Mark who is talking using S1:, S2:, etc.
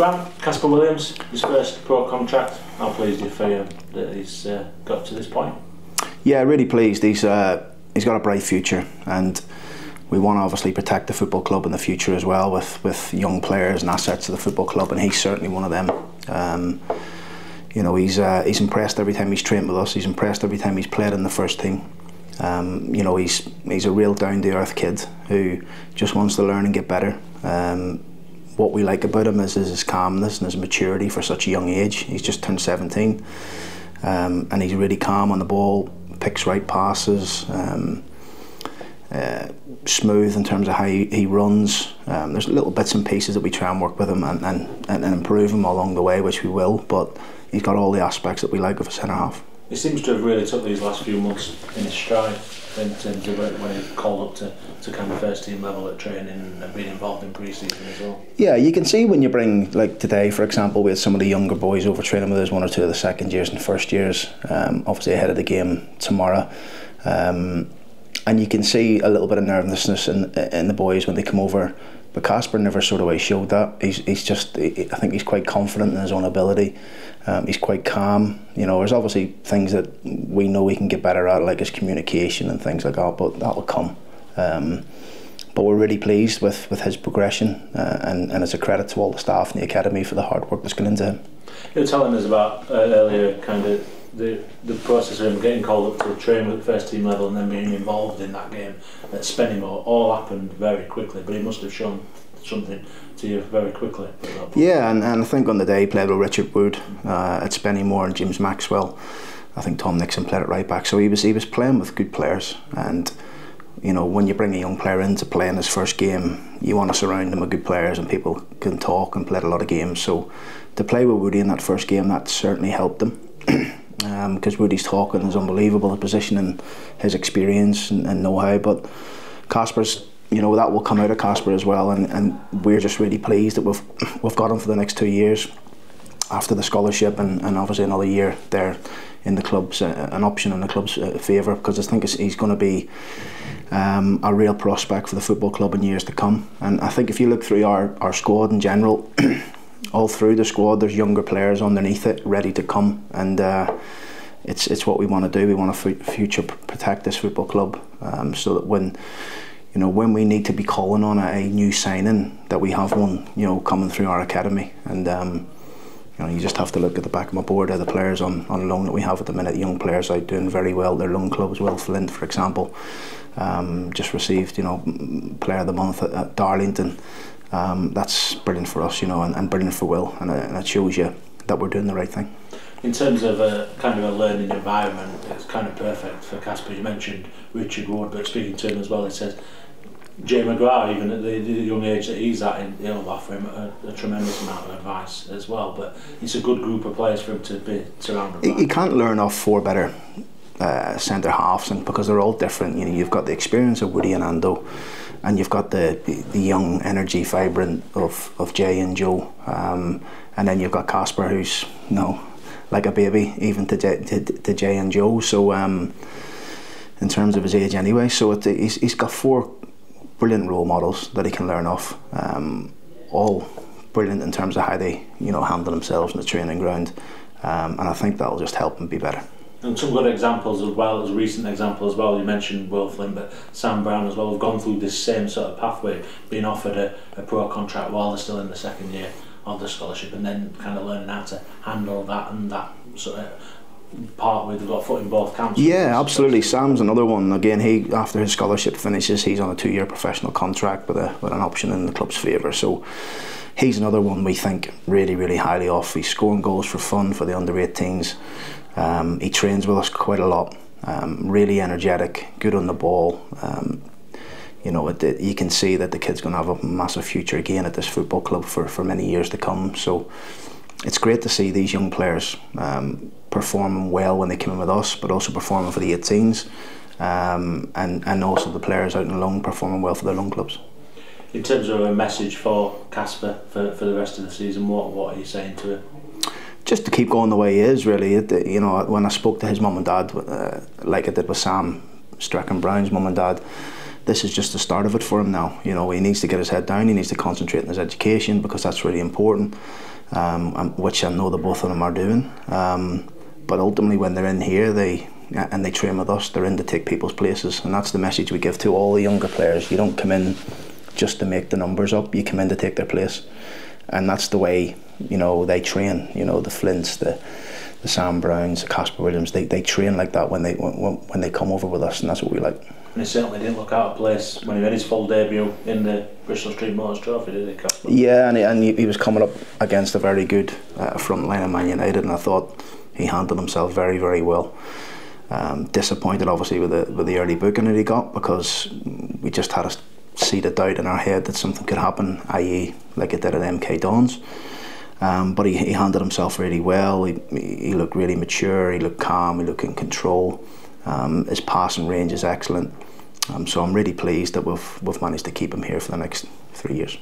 S1: Grant, Kasper Williams, his first pro contract. How pleased are you for him that he's got to this point?
S2: Yeah, really pleased. He's got a bright future, and we want to obviously protect the football club in the future as well with young players and assets of the football club, and he's certainly one of them. You know, he's impressed every time he's trained with us. He's impressed every time he's played in the first team. You know, he's a real down-to-earth kid who just wants to learn and get better. What we like about him is his calmness and his maturity for such a young age. He's just turned 17, and he's really calm on the ball, picks right passes, smooth in terms of how he runs. There's little bits and pieces that we try and work with him and improve him along the way, which we will, but he's got all the aspects that we like of a centre-half.
S1: He seems to have really took these last few months in his stride in terms of when he called up to kind of first team level at training and being involved in pre-season as well. Yeah,
S2: you can see when you bring, like today for example, we had some of the younger boys over training with us, one or two of the second years and first years, obviously ahead of the game tomorrow. And you can see a little bit of nervousness in the boys when they come over, but Kasper never sort of way showed that. He's just, I think he's quite confident in his own ability. He's quite calm. You know, there's obviously things that we know he can get better at, like his communication and things like that, but that will come. But we're really pleased with his progression, and it's a credit to all the staff in the academy for the hard work that's gone into him.
S1: You were telling us about earlier kind of the process of him getting called up to train at first team level and then being involved in that game at Spennymoor. All happened very quickly, but he must have shown something to you very quickly.
S2: Yeah, and I think on the day he played with Richard Wood at Spennymoor and James Maxwell. I think Tom Nixon played at right back, so he was playing with good players. And you know, when you bring a young player in to play in his first game, you want to surround him with good players, and people can talk and played a lot of games. So to play with Woody in that first game, that certainly helped him. Because Woody's talking is unbelievable, his position and his experience and know-how. But Kasper's, you know, that will come out of Kasper as well, and we're just really pleased that we've got him for the next 2 years after the scholarship, and obviously another year there in the club's an option in the club's favour, because I think he's going to be a real prospect for the football club in years to come. And I think if you look through our squad in general, all through the squad there's younger players underneath it ready to come, and it's what we want to do. We want to future protect this football club, so that when we need to be calling on a new signing, that we have one, you know, coming through our academy. And you know, you just have to look at the back of my board of the players on loan that we have at the minute. Young players out doing very well. Their loan clubs, Will Flint for example, just received, you know, Player of the Month at Darlington. That's brilliant for us, you know, and brilliant for Will, and it shows you that we're doing the right thing.
S1: In terms of a kind of a learning environment, it's kind of perfect for Kasper. You mentioned Richard Wood, but speaking to him as well, he says Jay McGrath, even at the young age that he's at, he'll offer him a tremendous amount of advice as well. But it's a good group of players for him to be surrounded by.
S2: You can't learn off four better centre halves, and because they're all different. You know, you've got the experience of Woody and Ando, and you've got the young energy, vibrant of Jay and Joe, and then you've got Kasper, who's, you know, like a baby even to Jay and Joe. So in terms of his age anyway, so he's got four brilliant role models that he can learn off, all brilliant in terms of how they, you know, handle themselves in the training ground, and I think that'll just help him be better.
S1: And some good examples as well, as a recent example as well, you mentioned Will Flynn, but Sam Brown as well have gone through this same sort of pathway, being offered a pro contract while they're still in the second year of the scholarship, and then kind of learning how to handle that and that sort of part where they've got a foot in both camps.
S2: Yeah, absolutely. Sam's another one. Again, he, after his scholarship finishes, he's on a 2-year professional contract with an option in the club's favour. So he's another one we think really, really highly of. He's scoring goals for fun for the under-18s. He trains with us quite a lot. Really energetic, good on the ball. You know, you can see that the kid's going to have a massive future again at this football club for many years to come. So it's great to see these young players performing well when they come in with us, but also performing for the 18s, and also the players out on loan performing well for their loan clubs.
S1: In terms of a message for Kasper for the rest of the season, what are you saying to him?
S2: Just to keep going the way he is, really. You know, when I spoke to his mum and dad, like I did with Sam Strachan Brown's mum and dad, this is just the start of it for him now. You know, he needs to get his head down, he needs to concentrate on his education, because that's really important. which I know the both of them are doing. But ultimately, when they're in here, they train with us, they're in to take people's places, and that's the message we give to all the younger players. You don't come in just to make the numbers up, you come in to take their place. And that's the way, you know, they train. You know, the Flints, the Sam Browns, the Kasper Williams, they train like that when they come over with us, and that's what we like.
S1: And he certainly didn't look out of place when he made his full debut in the Bristol Street Motors Trophy, did he, Kasper?
S2: Yeah, and he was coming up against a very good front line of Man United, and I thought he handled himself very, very well. Disappointed, obviously, with the early booking that he got, because we just had a seed of doubt in our head that something could happen, i.e. like it did at MK Dons. But he handled himself really well. He looked really mature, he looked calm, he looked in control. His passing range is excellent. So I'm really pleased that we've managed to keep him here for the next 3 years.